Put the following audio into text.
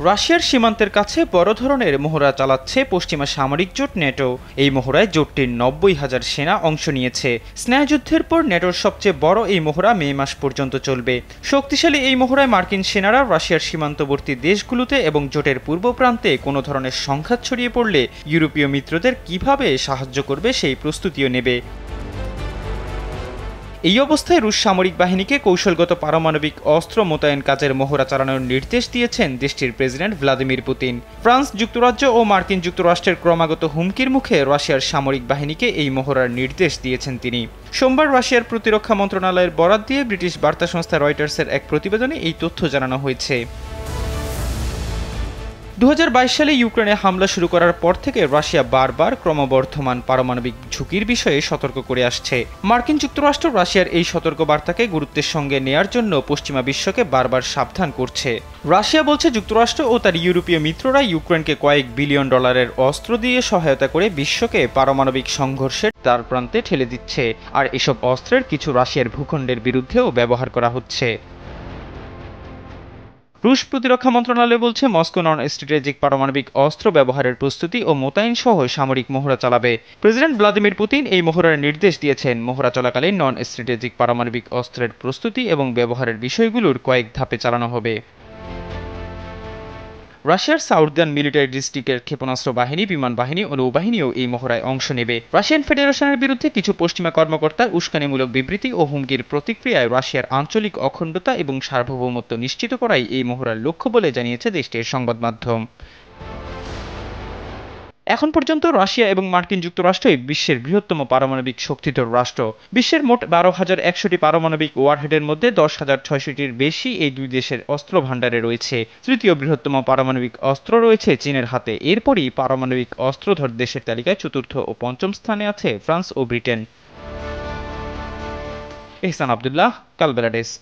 রাশিয়ার সীমান্তের কাছে বড় ধরনের মহড়া চালাচ্ছে পশ্চিমা সামরিক জোট ন্যাটো। এই মহড়ায় জোটটির 90,000 সেনা অংশ নিয়েছে। স্নায়ুযুদ্ধের পর ন্যাটোর সবচেয়ে বড় এই মহড়া মে মাস পর্যন্ত চলবে। শক্তিশালী এই মহড়ায় মার্কিন সেনারা রাশিয়ার সীমান্তবর্তী দেশগুলোতে এবং জোটের পূর্ব প্রান্তে কোনো ধরনের সংঘাত ছড়িয়ে পড়লে ইউরোপীয় মিত্রদের কিভাবে সাহায্য করবে সেই প্রস্তুতিও নেবে। এই অবস্থায় রুশ সামরিক বাহিনীকে কৌশলগত পারমাণবিক অস্ত্র মোতায়েন কাজের মহড়া চালানোর নির্দেশ দিয়েছেন দেশটির প্রেসিডেন্ট ভ্লাদিমির পুতিন। ফ্রান্স, যুক্তরাজ্য ও মার্কিন যুক্তরাষ্ট্রের ক্রমাগত হুমকির মুখে রাশিয়ার সামরিক বাহিনীকে এই মহড়ার নির্দেশ দিয়েছেন তিনি। সোমবার রাশিয়ার প্রতিরক্ষা মন্ত্রণালয়ের বরাত দিয়ে ব্রিটিশ বার্তা সংস্থা রয়টার্সের এক প্রতিবেদনে এই তথ্য জানানো হয়েছে। 2022 সালে ইউক্রেনে হামলা শুরু করার পর থেকে রাশিয়া বারবার ক্রমবর্ধমান পারমাণবিক ঝুঁকির বিষয়ে সতর্ক করে আসছে। মার্কিন যুক্তরাষ্ট্র রাশিয়ার এই সতর্কবার্তাকে গুরুত্বের সঙ্গে নেয়ার জন্য পশ্চিমা বিশ্বকে বারবার সাবধান করছে। রাশিয়া বলছে যুক্তরাষ্ট্র ও তার ইউরোপীয় মিত্ররা ইউক্রেনকে কয়েক বিলিয়ন ডলারের অস্ত্র দিয়ে সহায়তা করে বিশ্বকে পারমাণবিক সংঘর্ষের দ্বারপ্রান্তে ঠেলে দিচ্ছে, আর এসব অস্ত্রের কিছু রাশিয়ার ভূখণ্ডের বিরুদ্ধেও ব্যবহার করা হচ্ছে। রুশ প্রতিরক্ষা মন্ত্রণালয় বলছে মস্কো নন স্ট্র্যাটেজিক পারমাণবিক অস্ত্র ব্যবহারের প্রস্তুতি ও মোতায়েন সহ সামরিক মহড়া চালাবে। প্রেসিডেন্ট ভ্লাদিমির পুতিন এই মহড়ার নির্দেশ দিয়েছেন। মহড়া চলাকালীন নন স্ট্র্যাটেজিক পারমাণবিক অস্ত্রের প্রস্তুতি এবং ব্যবহারের বিষয়গুলোর কয়েক ধাপে চালানো হবে। রাশিয়ার সাউদার্ন মিলিটারি ডিস্ট্রিক্টের ক্ষেপণাস্ত্র বাহিনী, বিমান বাহিনী ও নৌবাহিনীও এই মহড়ায় অংশ নেবে। রাশিয়ান ফেডারেশনের বিরুদ্ধে কিছু পশ্চিমা কর্মকর্তার উস্কানিমূলক বিবৃতি ও হুমকির প্রতিক্রিয়ায় রাশিয়ার আঞ্চলিক অখণ্ডতা এবং সার্বভৌমত্ব নিশ্চিত করাই এই মহড়ার লক্ষ্য বলে জানিয়েছে দেশটির সংবাদ মাধ্যম। এখন পর্যন্ত রাশিয়া এবং মার্কিন যুক্তরাষ্ট্রই বিশ্বের বৃহত্তম পারমাণবিক শক্তিধর রাষ্ট্র। বিশ্বের মোট 12,100টি পারমাণবিক ওয়ারহেডের মধ্যে 10,600টির বেশি এই দুই দেশের অস্ত্র ভাণ্ডারে রয়েছে। তৃতীয় বৃহত্তম পারমাণবিক অস্ত্র রয়েছে চীনের হাতে। এরপরই পারমাণবিক অস্ত্রধর দেশের তালিকায় চতুর্থ ও পঞ্চম স্থানে আছে ফ্রান্স ও ব্রিটেন। এহসান আব্দুল্লাহ, কালবেলা ডেস্ক।